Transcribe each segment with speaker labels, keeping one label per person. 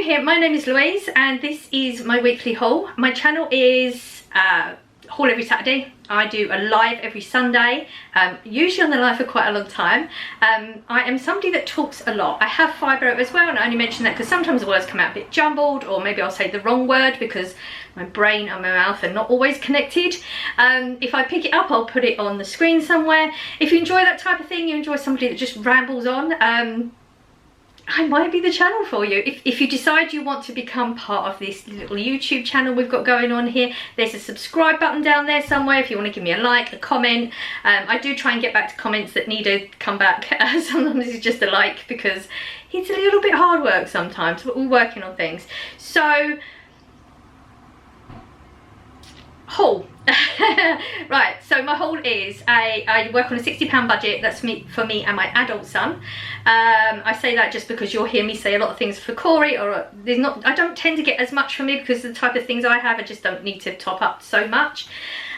Speaker 1: here, my name is Louise and this is my weekly haul. My channel is haul every Saturday. I do a live every Sunday, usually on the live for quite a long time. I am somebody that talks a lot. I have fibro as well, and I only mention that because sometimes the words come out a bit jumbled, or maybe I'll say the wrong word because my brain and my mouth are not always connected. If I pick it up, I'll put it on the screen somewhere. If you enjoy that type of thing, you enjoy somebody that just rambles on, I might be the channel for you. If you decide you want to become part of this little YouTube channel we've got going on here, there's a subscribe button down there somewhere if you want to give me a like, a comment. I do try and get back to comments that need to come back. Sometimes it's just a like because it's a little bit hard work sometimes, but we're working on things. So, haul. Right, so my haul is I work on a £60 budget. That's for me and my adult son. I say that just because you'll hear me say a lot of things for Corey, or I don't tend to get as much from me because of the type of things I have. I just don't need to top up so much.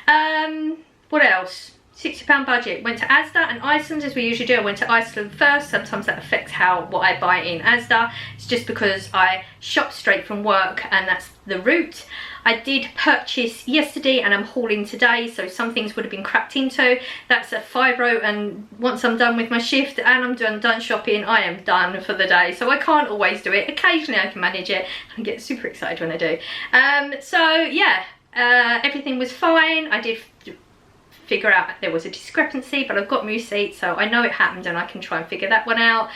Speaker 1: What else? £60 budget. Went to Asda and Iceland as we usually do. I went to Iceland first. Sometimes that affects what I buy in Asda. It's just because I shop straight from work and that's the route. I did purchase yesterday and I'm hauling today, so some things would have been cracked into. That's a €5, and once I'm done with my shift and I'm done shopping, I am done for the day. So I can't always do it. Occasionally I can manage it. I get super excited when I do. So yeah, everything was fine. I did figure out there was a discrepancy, but I've got my receipt, so I know it happened and I can try and figure that one out.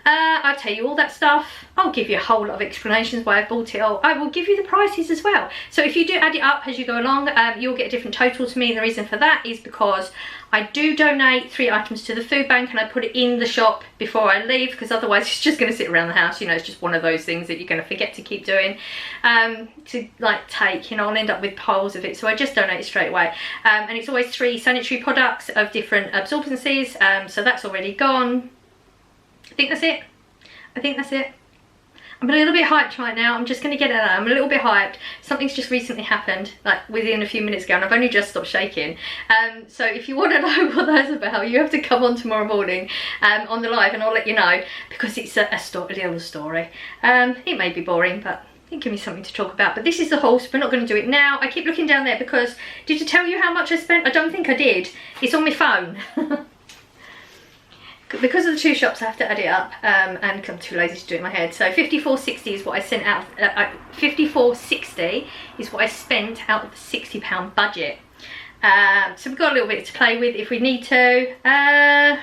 Speaker 1: I'll tell you all that stuff. I'll give you a whole lot of explanations why I bought it all. I will give you the prices as well. So if you do add it up as you go along, you'll get a different total to me. And the reason for that is because I do donate 3 items to the food bank and I put it in the shop before I leave, because otherwise it's just going to sit around the house. You know, it's just one of those things that you're going to forget to keep doing, to like take, you know, I'll end up with piles of it. So I just donate it straight away. And it's always 3 sanitary products of different absorbencies. So that's already gone. I think that's it. I think that's it. I'm a little bit hyped right now. I'm just going to get it out. I'm a little bit hyped. Something's just recently happened, like within a few minutes ago, and I've only just stopped shaking. So if you want to know what that's about, you have to come on tomorrow morning on the live and I'll let you know, because it's a little story. It may be boring, but it'll give me something to talk about. But this is the haul, so we're not going to do it now. I keep looking down there because, did I tell you how much I spent? I don't think I did. It's on my phone. Because of the 2 shops, I have to add it up, and I'm too lazy to do it in my head. So £54.60 is what I sent out. £54.60 is what I spent out of the £60 budget. So we've got a little bit to play with if we need to. I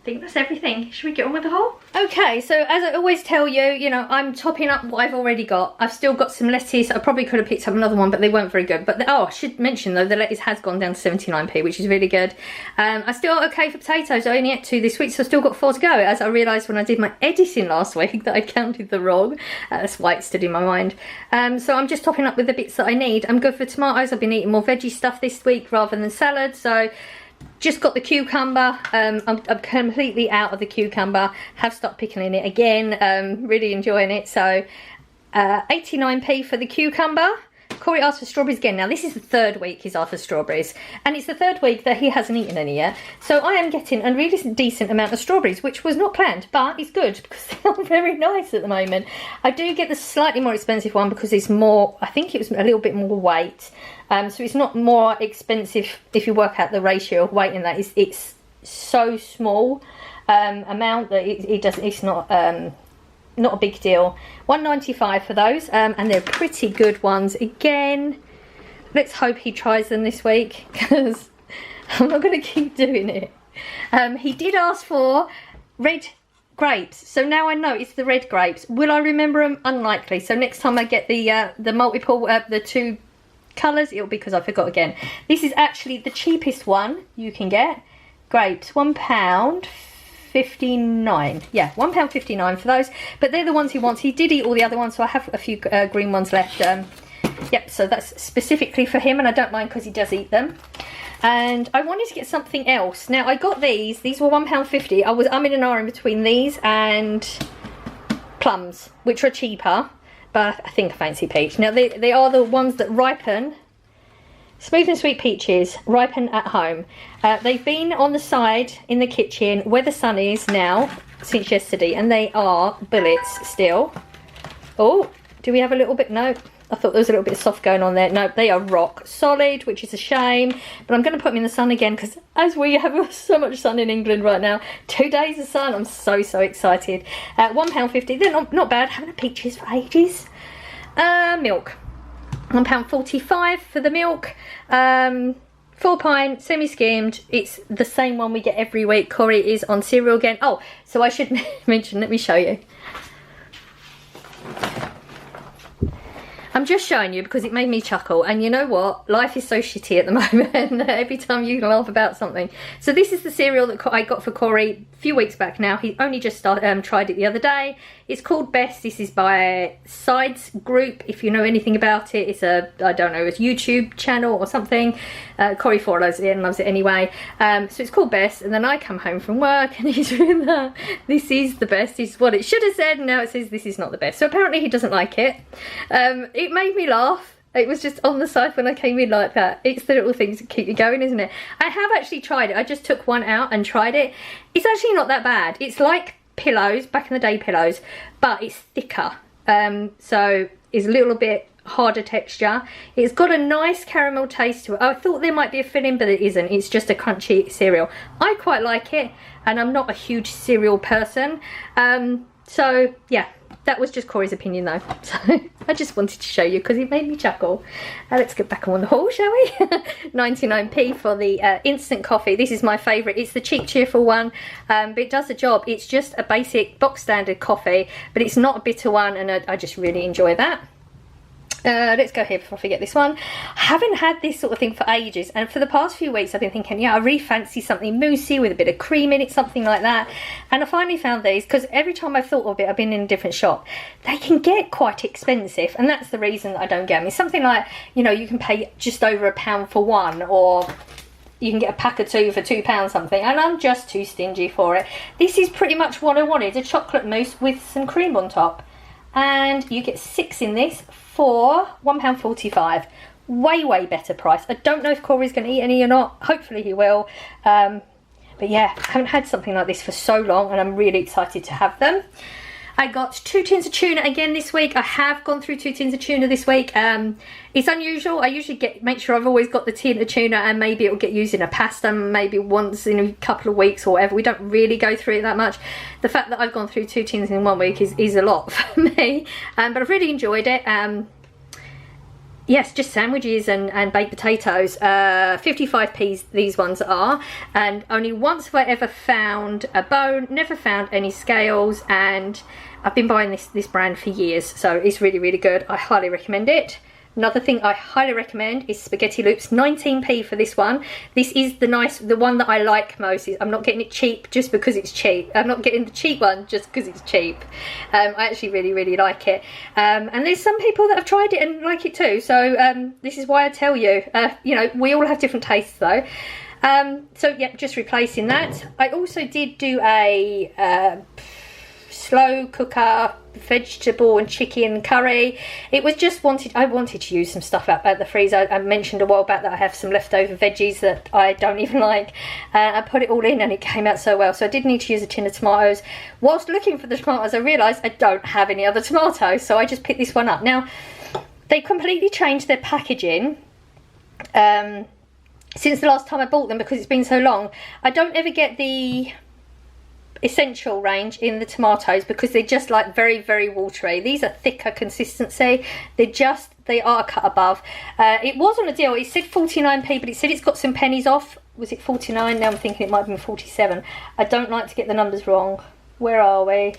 Speaker 1: think that's everything. Should we get on with the haul? Okay, so as I always tell you, you know, I'm topping up what I've already got. I've still got some lettuce. I probably could have picked up another one, but they weren't very good. But oh, I should mention though, the lettuce has gone down to 79p, which is really good. I still okay for potatoes. I only ate 2 this week, so I've still got 4 to go. As I realised when I did my editing last week that I counted the wrong. That's why it stood in my mind. So I'm just topping up with the bits that I need. I'm good for tomatoes. I've been eating more veggie stuff this week rather than salad, so just got the cucumber. I'm completely out of the cucumber. Have stopped pickling it again. Really enjoying it. So 89p for the cucumber. Corey asked for strawberries again. Now this is the 3rd week he's asked for strawberries, and it's the 3rd week that he hasn't eaten any yet. So I am getting a really decent amount of strawberries, which was not planned, but it's good because they are very nice at the moment. I do get the slightly more expensive one because it's more, I think it was a little bit more weight. So it's not more expensive if you work out the ratio of weight in that. It's so small amount that it's not a big deal. £1.95 for those, and they're pretty good ones. Again, let's hope he tries them this week, because I'm not going to keep doing it. He did ask for red grapes, so now I know it's the red grapes. Will I remember them? Unlikely. So next time I get the multiple, the 2 colours, it'll be because I forgot again. This is actually the cheapest one you can get. Grapes, £1.59. Yeah, £1.59 for those, but they're the ones he wants. He did eat all the other ones, so I have a few green ones left. Yep, so that's specifically for him, and I don't mind because he does eat them. And I wanted to get something else. Now I got these were £1.50. I was umming and ahhing between these and plums, which are cheaper, but I think I fancy peach. Now they are the ones that ripen. Smooth and sweet peaches, ripen at home. They've been on the side in the kitchen where the sun is now since yesterday, and they are bullets still. Oh, do we have a little bit? No, I thought there was a little bit of soft going on there. No, they are rock solid, which is a shame, but I'm going to put them in the sun again, because as we have so much sun in England right now, 2 days of sun, I'm so excited. £1.50, they're not bad. Haven't had peaches for ages. Milk, £1.45 for the milk. 4-pint, semi-skimmed. It's the same one we get every week. Corey is on cereal again. Oh, so I should mention, let me show you. I'm just showing you because it made me chuckle, and you know what, life is so shitty at the moment. Every time you can laugh about something. So this is the cereal that I got for Corey a few weeks back now. He only just tried it the other day. It's called Best. This is by Sides Group, if you know anything about it. It's a, I don't know, it's a YouTube channel or something. Corey follows it and loves it anyway. So it's called Best, and then I come home from work and he's written that this is the best. This is what it should have said, and now it says this is not the best. So apparently he doesn't like it. It made me laugh. It was just on the side when I came in like that. It's the little things that keep you going, isn't it? I have actually tried it. I just took one out and tried it. It's actually not that bad. It's like pillows, back in the day pillows, but it's thicker. So it's a little bit harder texture. It's got a nice caramel taste to it. I thought there might be a filling, but it isn't. It's just a crunchy cereal. I quite like it, and I'm not a huge cereal person. So yeah, that was just Corey's opinion though. So I just wanted to show you because it made me chuckle. Let's get back on the haul, shall we? 99p for the instant coffee. This is my favourite. It's the cheap cheerful one, but it does the job. It's just a basic box standard coffee, but it's not a bitter one, and I just really enjoy that. Let's go here before I forget this one. I haven't had this sort of thing for ages, and for the past few weeks I've been thinking, yeah, I really fancy something moussey with a bit of cream in it, something like that. And I finally found these, because every time I've thought of it, I've been in a different shop. They can get quite expensive, and that's the reason that I don't get them. It's something like, you know, you can pay just over £1 for one, or you can get a pack of 2 for £2 something, and I'm just too stingy for it. This is pretty much what I wanted, a chocolate mousse with some cream on top. And you get 6 in this for £1.45. Way better price. I don't know if Corey's going to eat any or not. Hopefully he will. But yeah, I haven't had something like this for so long, and I'm really excited to have them. I got 2 tins of tuna again this week. I have gone through 2 tins of tuna this week. It's unusual. I usually make sure I've always got the tin of tuna, and maybe it'll get used in a pasta maybe once in a couple of weeks or whatever. We don't really go through it that much. The fact that I've gone through 2 tins in 1 week is a lot for me. But I've really enjoyed it. Yes, just sandwiches and baked potatoes. 55p these ones are, and only once have I ever found a bone, never found any scales, and I've been buying this brand for years, so it's really good. I highly recommend it. Another thing I highly recommend is spaghetti loops. 19p for this one. This is the one that I like most. I'm not getting it cheap just because it's cheap. I'm not getting the cheap one just because it's cheap. I actually really like it. And there's some people that have tried it and like it too. So this is why I tell you. You know, we all have different tastes though. So yeah, just replacing that. I also did do a slow cooker vegetable and chicken curry. It was just I wanted to use some stuff out at the freezer. I mentioned a while back that I have some leftover veggies that I don't even like. I put it all in and it came out so well. So I did need to use a tin of tomatoes. Whilst looking for the tomatoes, I realised I don't have any other tomatoes, so I just picked this one up. Now, they completely changed their packaging since the last time I bought them, because it's been so long. I don't ever get the essential range in the tomatoes because they're just like very watery. These are thicker consistency. They are cut above. It was on a deal. It said 49p, but it said it's got some pennies off. Was it 49? Now I'm thinking it might have been 47. I don't like to get the numbers wrong. Where are we?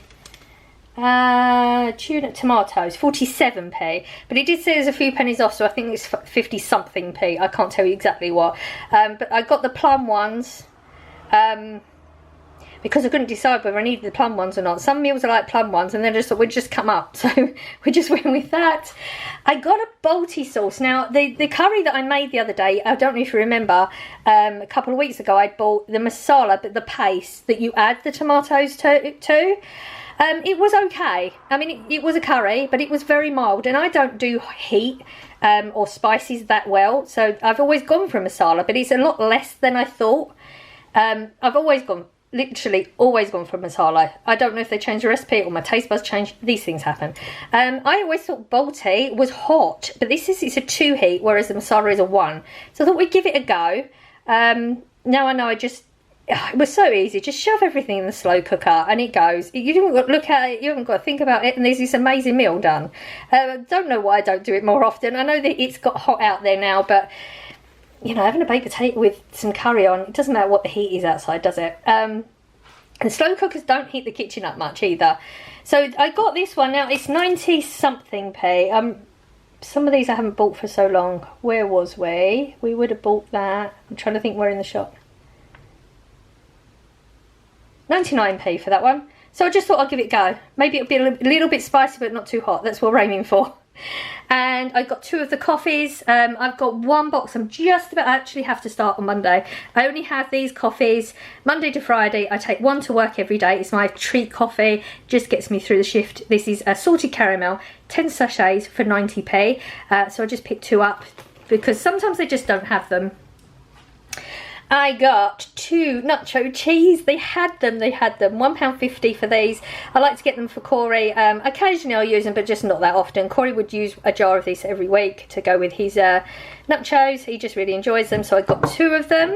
Speaker 1: Tuna tomatoes, 47p, but it did say there's a few pennies off, so I think it's 50 something p. I can't tell you exactly what. But I got the plum ones because I couldn't decide whether I needed the plum ones or not. Some meals are like plum ones, and then just we'd just come up, so we just went with that. I got a Balti sauce. Now the curry that I made the other day, I don't know if you remember, a couple of weeks ago I bought the masala, but the paste that you add the tomatoes to. It was okay. I mean, it was a curry, but it was very mild, and I don't do heat or spices that well, so I've always gone for masala, but it's a lot less than I thought. I've always gone literally always gone for masala. I don't know if they changed the recipe or my taste buds changed. These things happen. I always thought Balti was hot, but it's a 2 heat, whereas the masala is a 1. So I thought we'd give it a go. Now I know it was so easy. Just shove everything in the slow cooker and it goes. You haven't got to look at it, you haven't got to think about it, and there's this amazing meal done. Don't know why I don't do it more often. I know that it's got hot out there now, but you know, having a baked potato with some curry on, it doesn't matter what the heat is outside, does it? And slow cookers don't heat the kitchen up much either. So I got this one now. It's 90 something p. Some of these I haven't bought for so long. Where was we? We would have bought that. I'm trying to think where in the shop. 99p for that one. So I just thought I'd give it a go. Maybe it'll be a little bit spicy, but not too hot. That's what we're aiming for. And I got 2 of the coffees. I've got 1 box. I'm just about, I actually have to start on Monday. I only have these coffees Monday to Friday. I take 1 to work every day. It's my treat coffee. Just gets me through the shift. This is a salted caramel, 10 sachets for 90p. So I just picked 2 up because sometimes they just don't have them. I got 2 nacho cheese. They had them. £1.50 for these. I like to get them for Corey. Occasionally I'll use them, but just not that often. Corey would use a jar of these every week to go with his nachos. He just really enjoys them, so I got 2 of them.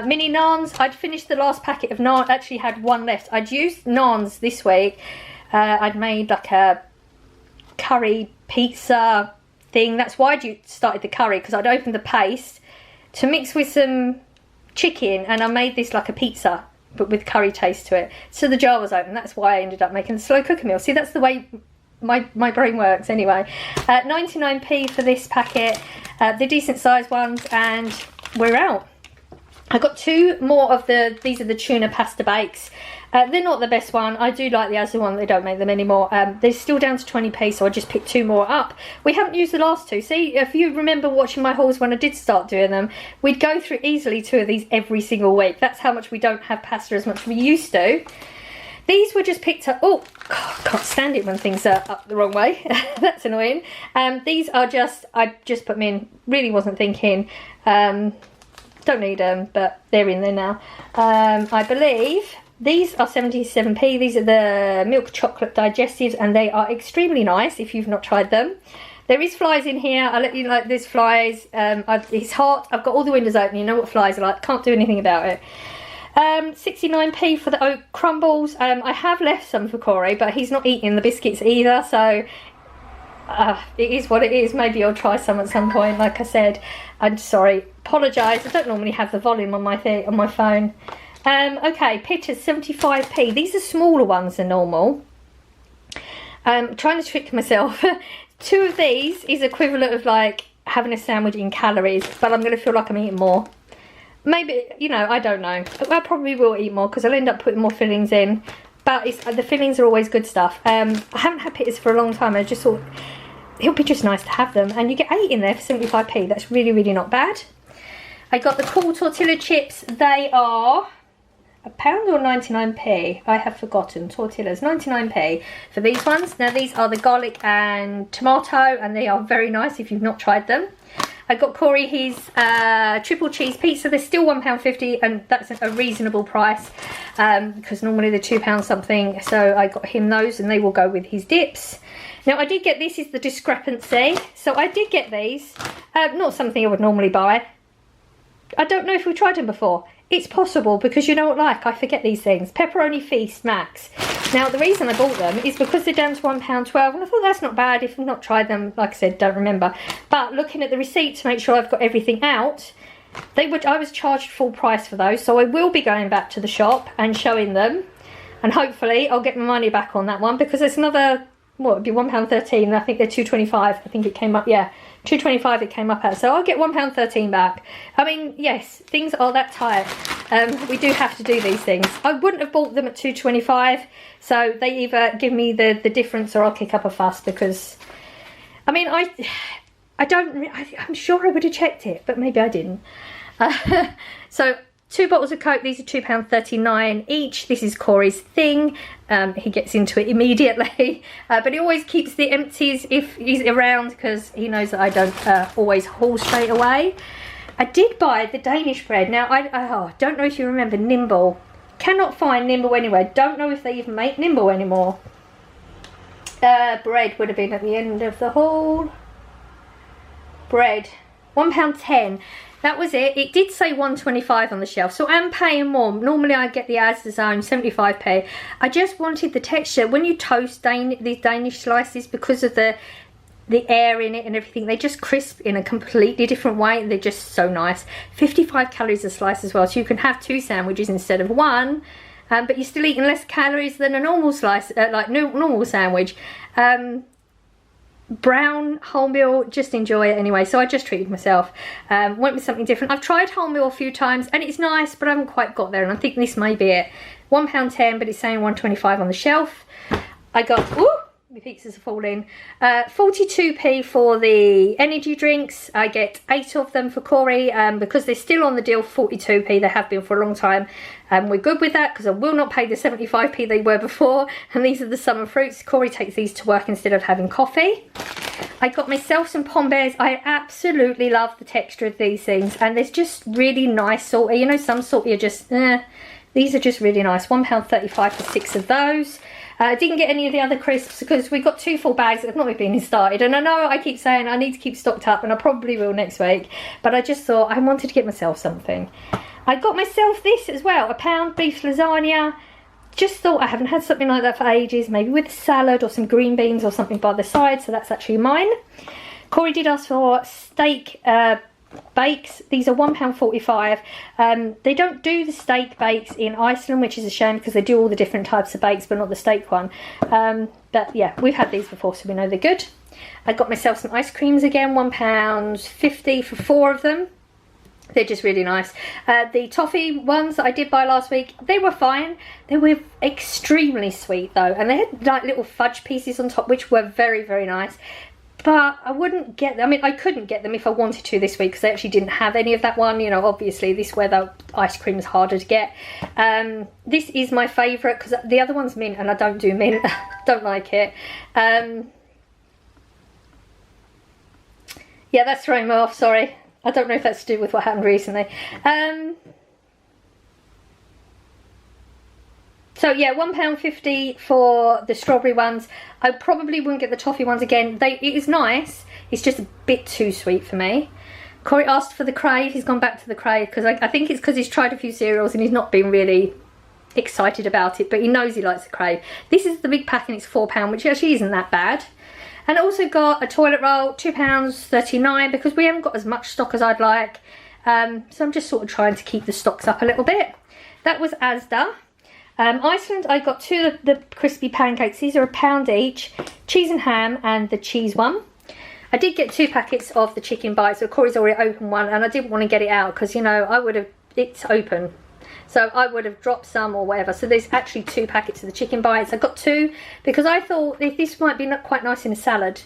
Speaker 1: Mini naans. I'd finished the last packet of naan. Actually had 1 left. I'd used naans this week. I'd made like a curry pizza thing. That's why I started the curry, because I'd opened the paste to mix with some chicken, and I made this like a pizza but with curry taste to it. So the jar was open. That's why I ended up making the slow cooker meal. See, that's the way my brain works anyway. 99p for this packet. The decent sized ones, and we're out. I got 2 more of these are the tuna pasta bakes. They're not the best one. I do like the Asda one. They don't make them anymore. They're still down to 20p, so I just picked 2 more up. We haven't used the last 2. See, if you remember watching my hauls when I did start doing them, we'd go through easily 2 of these every single week. That's how much we don't have pasta as much as we used to. These were just picked up. Oh, God, I can't stand it when things are up the wrong way. That's annoying. These are just, I just put them in. Really wasn't thinking. Don't need them, but they're in there now. I believe these are 77p. These are the milk chocolate digestives, and they are extremely nice if you've not tried them. There is flies in here. I'll let you know, like, there's flies. It's hot. I've got all the windows open. You know what flies are like. Can't do anything about it. 69p for the oat crumbles. I have left some for Corey, but he's not eating the biscuits either, so it is what it is. Maybe I'll try some at some point. Like I said, I'm sorry, apologise. I don't normally have the volume on my phone. Okay, pitchers, 75p. These are smaller ones than normal. Trying to trick myself. 2 of these is equivalent of like having a sandwich in calories, but I'm going to feel like I'm eating more. Maybe, you know, I don't know. I probably will eat more because I'll end up putting more fillings in. But the fillings are always good stuff. I haven't had pitchers for a long time. I just thought it'll be just nice to have them. And you get 8 in there for 75p. That's really, really not bad. I got the cool tortilla chips. They are £1 or 99p. I have forgotten. Tortillas, 99p for these ones. Now these are the garlic and tomato, and they are very nice if you've not tried them. I got Corey his triple cheese pizza. They're still £1.50, and that's a reasonable price because normally they're £2 something. So I got him those, and they will go with his dips. Now I did get, this is the discrepancy. So I did get these. Not something I would normally buy. I don't know if we've tried them before. It's possible, because you know what, like, I forget these things. Pepperoni Feast Max. Now, the reason I bought them is because they're down to £1.12, and I thought that's not bad. If I've not tried them, like I said, don't remember. But looking at the receipt to make sure I've got everything out, I was charged full price for those, so I will be going back to the shop and showing them, and hopefully I'll get my money back on that one, because there's another, what, it'd be £1.13, and I think they're £2.25. I think it came up, yeah, £2.25 it came up at, so I'll get £1.13 back. I mean, yes, things are that tight. We do have to do these things. I wouldn't have bought them at £2.25, so they either give me the difference or I'll kick up a fuss, because, I mean, I'm sure I would have checked it, but maybe I didn't. So 2 bottles of Coke, these are £2.39 each. This is Corey's thing. He gets into it immediately, but he always keeps the empties if he's around, because he knows that I don't always haul straight away. I did buy the Danish bread. Now, I don't know if you remember Nimble. Cannot find Nimble anywhere. Don't know if they even make Nimble anymore. Bread would have been at the end of the haul. Bread. £1.10. That was it. It did say £1.25 on the shelf, so I'm paying more. Normally I get the Asda Zone 75p. I just wanted the texture. When you toast these Danish slices, because of the air in it and everything, they just crisp in a completely different way. They're just so nice. 55 calories a slice as well, so you can have 2 sandwiches instead of 1, but you're still eating less calories than a normal slice, like normal sandwich. Brown wholemeal, just enjoy it anyway. So I just treated myself, went with something different. I've tried wholemeal a few times and it's nice, but I haven't quite got there, and I think this may be it. £1.10, but it's saying £1.25 on the shelf. I got, ooh, my pizzas are falling. 42p for the energy drinks. I get 8 of them for Corey, because they're still on the deal. 42p, they have been for a long time. We're good with that because I will not pay the 75p they were before. And these are the summer fruits. Corey takes these to work instead of having coffee. I got myself some Pom Bears. I absolutely love the texture of these things, and there's just really nice salty. You know, some salty are just these are just really nice. £1.35 for 6 of those. I didn't get any of the other crisps because we got 2 full bags that have not been started, and I know I keep saying I need to keep stocked up, and I probably will next week, but I just thought I wanted to get myself something. I got myself this as well, a pound beef lasagna. Just thought I haven't had something like that for ages, maybe with a salad or some green beans or something by the side, so that's actually mine. Corey did ask for steak bakes. These are £1.45. They don't do the steak bakes in Iceland, which is a shame because they do all the different types of bakes but not the steak one. But yeah, we've had these before, so we know they're good. I got myself some ice creams again, £1.50 for 4 of them. They're just really nice. The toffee ones that I did buy last week, they were fine. They were extremely sweet though, and they had like little fudge pieces on top, which were very, very nice. But I wouldn't get them. I mean, I couldn't get them if I wanted to this week because they actually didn't have any of that one. You know, obviously this weather, ice cream is harder to get. This is my favourite because the other one's mint and I don't do mint. Don't like it. Yeah, that's throwing me off, sorry. I don't know if that's to do with what happened recently. So yeah, £1.50 for the strawberry ones. I probably wouldn't get the toffee ones again. It is nice. It's just a bit too sweet for me. Corey asked for the Crave. He's gone back to the Crave because I think it's because he's tried a few cereals and he's not been really excited about it, but he knows he likes the Crave. This is the big pack and it's £4, which actually isn't that bad. And I also got a toilet roll, £2.39, because we haven't got as much stock as I'd like. So I'm just sort of trying to keep the stocks up a little bit. That was Asda. Iceland, I got 2 of the crispy pancakes. These are £1 each. Cheese and ham and the cheese one. I did get 2 packets of the chicken bites, so Corey's already opened one, and I didn't want to get it out because, you know, it's open. So I would have dropped some or whatever. So there's actually 2 packets of the chicken bites. I got 2 because I thought this might be quite nice in a salad.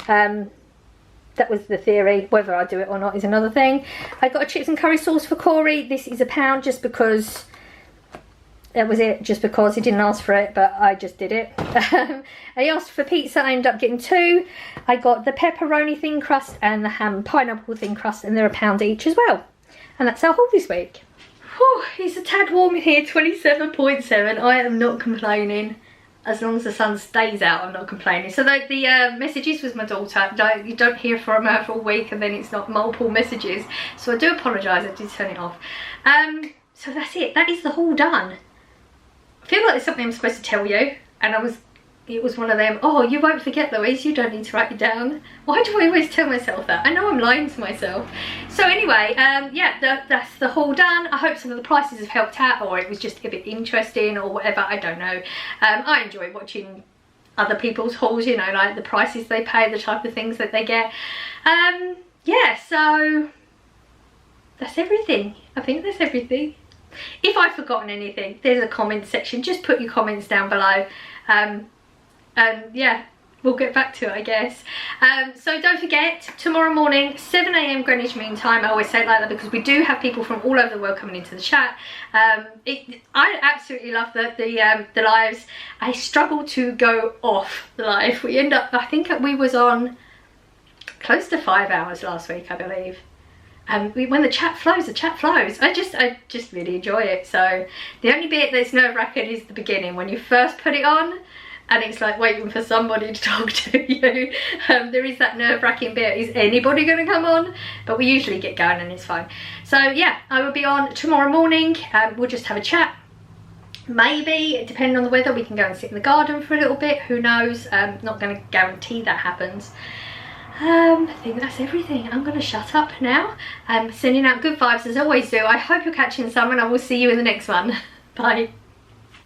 Speaker 1: That was the theory. Whether I do it or not is another thing. I got a chips and curry sauce for Corey. This is £1 just because that was it. Just because he didn't ask for it, but I just did it. I asked for pizza. I ended up getting 2. I got the pepperoni thin crust and the ham pineapple thin crust, and they're £1 each as well. And that's our haul this week. Whew, it's a tad warm in here, 27.7. I am not complaining. As long as the sun stays out, I'm not complaining. So the messages was my daughter. You don't hear from her for a week and then it's not multiple messages. So I do apologise, I did turn it off. So that's it. That is the haul done. I feel like there's something I'm supposed to tell you. And it was one of them, oh, you won't forget Louise, you don't need to write it down. Why do I always tell myself that? I know I'm lying to myself. So anyway, yeah, that's the haul done. I hope some of the prices have helped out, or it was just a bit interesting or whatever, I don't know. I enjoy watching other people's hauls, you know, like the prices they pay, the type of things that they get. Yeah, so that's everything. I think that's everything. If I've forgotten anything, there's a comment section. Just put your comments down below. And yeah, we'll get back to it, I guess. So don't forget, tomorrow morning, 7 AM Greenwich Mean Time. I always say it like that because we do have people from all over the world coming into the chat. I absolutely love the lives. I struggle to go off the live. We end up, I think we was on close to 5 hours last week, I believe. when the chat flows, the chat flows. I just really enjoy it. So the only bit that's nerve-wracking is the beginning, when you first put it on and it's like waiting for somebody to talk to you. There is that nerve-wracking bit, is anybody going to come on? But we usually get going and it's fine. So yeah, I will be on tomorrow morning. We'll just have a chat. Maybe, depending on the weather, we can go and sit in the garden for a little bit. Who knows? Not going to guarantee that happens. I think that's everything. I'm going to shut up now. Sending out good vibes as I always do. I hope you're catching some, and I will see you in the next one. Bye.